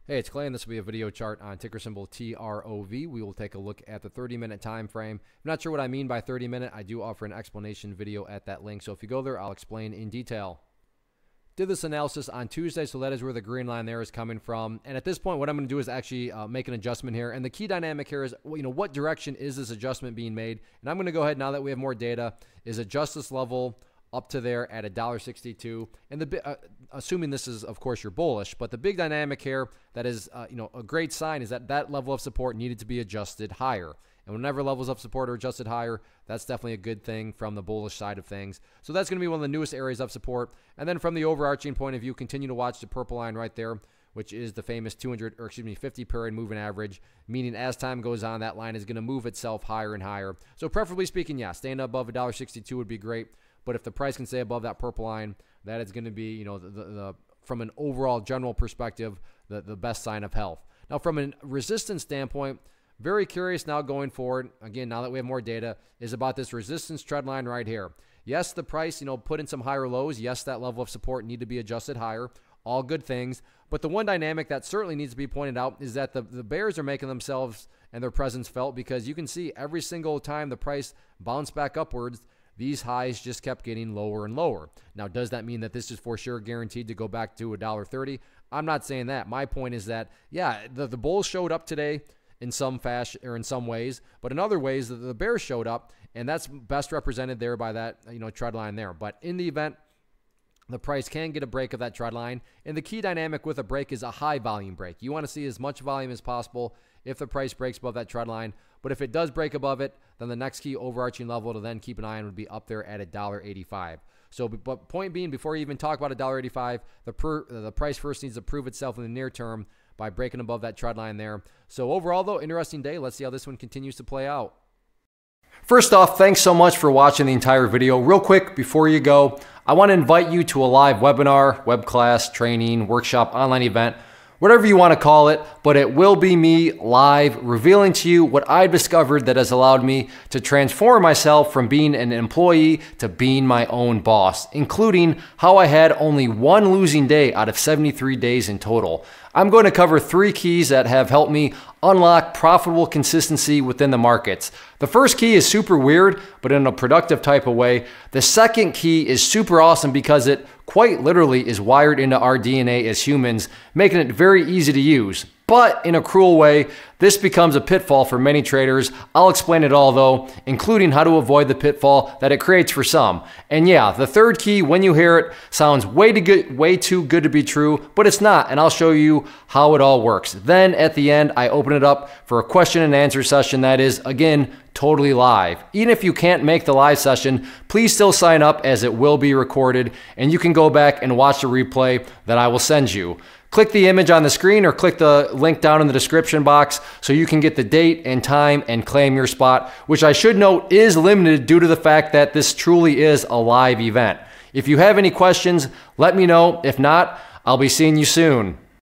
Hey, it's Clay, and this will be a video chart on ticker symbol TROV. We will take a look at the 30-minute time frame. I'm not sure what I mean by 30-minute. I do offer an explanation video at that link, so if you go there, I'll explain in detail. Did this analysis on Tuesday, so that is where the green line there is coming from. And at this point, what I'm going to do is actually make an adjustment here. And the key dynamic here is, what direction is this adjustment being made? And I'm going to go ahead, now that we have more data, is adjust this level up to there at $1.62, and assuming this is, of course, you're bullish, but the big dynamic here that is, a great sign is that that level of support needed to be adjusted higher. And whenever levels of support are adjusted higher, that's definitely a good thing from the bullish side of things. So that's going to be one of the newest areas of support. And then from the overarching point of view, continue to watch the purple line right there, which is the famous 50 period moving average, meaning as time goes on, that line is going to move itself higher and higher. So preferably speaking, yeah, staying above $1.62 would be great. But if the price can stay above that purple line, that is going to be, from an overall general perspective, the best sign of health. Now, from a resistance standpoint, very curious now going forward, again, now that we have more data, is about this resistance trend line right here. Yes, the price, put in some higher lows. Yes, that level of support need to be adjusted higher. All good things. But the one dynamic that certainly needs to be pointed out is that the bears are making themselves and their presence felt, because you can see every single time the price bounced back upwards, these highs just kept getting lower and lower. Now, does that mean that this is for sure guaranteed to go back to $1.30? I'm not saying that. My point is that, yeah, the bulls showed up today in some fashion or in some ways, but in other ways, the bears showed up, and that's best represented there by that, trend line there. But in the event the price can get a break of that trend line, and the key dynamic with a break is a high volume break. You want to see as much volume as possible if the price breaks above that trend line. But if it does break above it, then the next key overarching level to then keep an eye on would be up there at $1.85. So, but point being, before you even talk about $1.85, the price first needs to prove itself in the near term by breaking above that trend line there. So overall, though, interesting day. Let's see how this one continues to play out. First off, thanks so much for watching the entire video. Real quick, before you go, I want to invite you to a live webinar, web class, training, workshop, online event, whatever you want to call it, but it will be me live revealing to you what I've discovered that has allowed me to transform myself from being an employee to being my own boss, including how I had only one losing day out of 73 days in total. I'm going to cover 3 keys that have helped me unlock profitable consistency within the markets. The first key is super weird, but in a productive type of way. The second key is super awesome because it quite literally is wired into our DNA as humans, making it very easy to use. But in a cruel way, this becomes a pitfall for many traders. I'll explain it all though, including how to avoid the pitfall that it creates for some. And yeah, the third key, when you hear it, sounds way too good to be true, but it's not, and I'll show you how it all works. Then at the end, I open it up for a question and answer session that is, again, totally live. Even if you can't make the live session, please still sign up, as it will be recorded, and you can go back and watch the replay that I will send you. Click the image on the screen or click the link down in the description box so you can get the date and time and claim your spot, which I should note is limited due to the fact that this truly is a live event. If you have any questions, let me know. If not, I'll be seeing you soon.